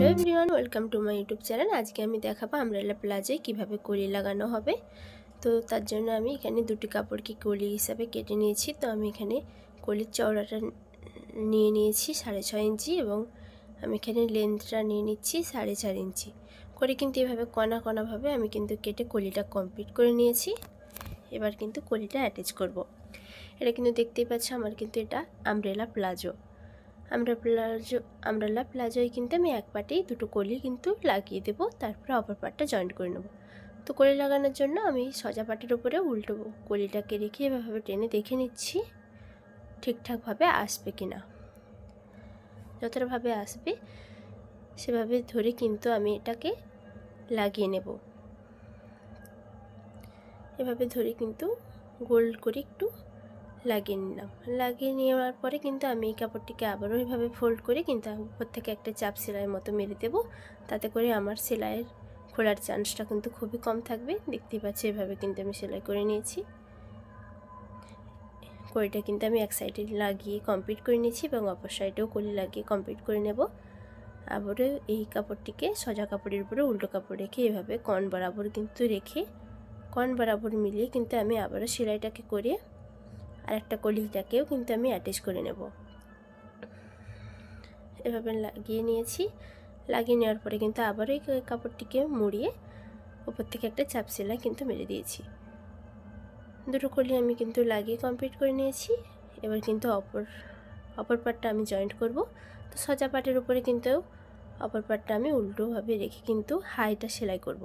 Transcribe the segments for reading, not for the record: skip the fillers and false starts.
Hello everyone, welcome to my YouTube channel. আজকে আমি দেখাবো আমব্রেলা প্লাজোয় কীভাবে কলি লাগানো হবে। তো তার জন্য আমি এখানে দুটি কাপড়কে কলি হিসাবে কেটে নিয়েছি। তো আমি এখানে কলির চওড়াটা নিয়ে নিয়েছি 6.5 ইঞ্চি এবং আমি এখানে লেন্থটা নিয়ে নিচ্ছি 4.5 ইঞ্চি করে। কিন্তু এভাবে কণা কণাভাবে আমি কিন্তু কেটে কলিটা কমপ্লিট করে নিয়েছি। এবার কিন্তু কলিটা অ্যাটাচ করব। এটা কিন্তু দেখতেই পাচ্ছ, আমার কিন্তু এটা আমব্রেলা প্লাজো। আমব্রেলা প্লাজোয় কিন্তু আমি এক পাটেই দুটো কলি কিন্তু লাগিয়ে দেব, তারপরে অপর পাটটা জয়েন্ট করে নেব। তো কলি লাগানোর জন্য আমি সোজা পাটের উপরে উল্টো কলিটাকে রেখে এভাবে টেনে দেখে নিচ্ছি ঠিকঠাকভাবে আসবে কি না। যতটাভাবে আসবে সেভাবে ধরে কিন্তু আমি এটাকে লাগিয়ে নেব। এভাবে ধরে কিন্তু গোল করে একটু লাগিয়ে নিলাম। লাগিয়ে নেওয়ার পরে কিন্তু আমি এই কাপড়টিকে আবারও এইভাবে ফোল্ড করে কিন্তু উপর থেকে একটা চাপ সেলাইয়ের মতো মেরে দেব। তাতে করে আমার সেলাইয়ের খোলার চান্সটা কিন্তু খুবই কম থাকবে। দেখতেই পাচ্ছি এভাবে কিন্তু আমি সেলাই করে নিয়েছি। কলিটা কিন্তু আমি এক সাইডে লাগিয়ে কমপ্লিট করে নিয়েছি এবং অপর সাইডেও কলি লাগিয়ে কমপ্লিট করে নেব। আবারও এই কাপড়টিকে সোজা কাপড়ের উপরে উল্টো কাপড় রেখে এভাবে কন বরাবর কিন্তু রেখে কন বরাবর মিলিয়ে কিন্তু আমি আবারও সেলাইটাকে করে আর একটা কলিটাকেও কিন্তু আমি অ্যাটাচ করে নেব। এভাবে লাগিয়ে নিয়েছি। লাগিয়ে নেওয়ার পরে কিন্তু আবারও এই কাপড়টিকে মুড়িয়ে উপর থেকে একটা চাপ সেলাই কিন্তু মেরে দিয়েছি। দুটো কলি আমি কিন্তু লাগিয়ে কমপ্লিট করে নিয়েছি। এবার কিন্তু অপর পাটটা আমি জয়েন্ট করব। তো সোজা পাটের উপরে কিন্তু অপর পাটটা আমি উল্টোভাবে রেখে কিন্তু হাইটা সেলাই করব।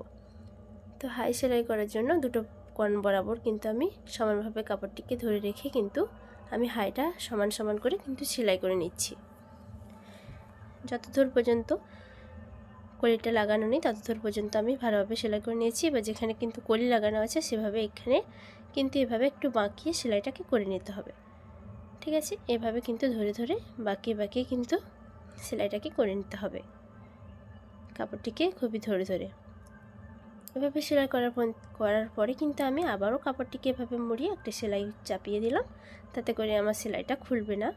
তো হাই সেলাই করার জন্য দুটো কন বরাবর কিন্তু আমি সমানভাবে কাপড়টিকে ধরে রেখে কিন্তু আমি হাইটা সমান সমান করে কিন্তু সেলাই করে নিচ্ছি। যতদূর পর্যন্ত কলিটা লাগানো নেই ততদূর পর্যন্ত আমি ভালোভাবে সেলাই করে নিয়েছি। এবার যেখানে কিন্তু কলি লাগানো আছে সেভাবে এখানে কিন্তু এভাবে একটু বাঁকিয়ে সেলাইটাকে করে নিতে হবে। ঠিক আছে, এভাবে কিন্তু ধরে ধরে বাঁকিয়ে বাঁকিয়ে কিন্তু সেলাইটাকে করে নিতে হবে কাপড়টিকে খুবই ধরে ধরে। এভাবে সেলাই করার পরে কিন্তু আমি আবারও কাপড়টিকে এভাবে মুড়িয়ে একটা সেলাই চাপিয়ে দিলাম, তাতে করে আমার সেলাইটা খুলবে না।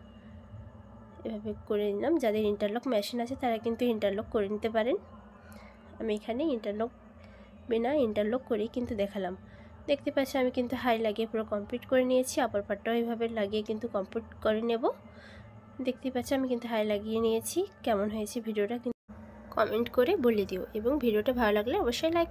এভাবে করে নিলাম। যাদের ইন্টারলক মেশিন আছে তারা কিন্তু ইন্টারলক করে নিতে পারেন। আমি এখানে বিনা ইন্টারলক করেই কিন্তু দেখালাম। দেখতে পাচ্ছি আমি কিন্তু হাই লাগিয়ে পুরো কমপ্লিট করে নিয়েছি। অপর পাটটাও এইভাবে লাগিয়ে কিন্তু কমপ্লিট করে নেব। দেখতে পাচ্ছি আমি কিন্তু হাই লাগিয়ে নিয়েছি। কেমন হয়েছে ভিডিওটা কিন্তু কমেন্ট করে বলে দিও এবং ভিডিওটা ভালো লাগলে অবশ্যই লাইক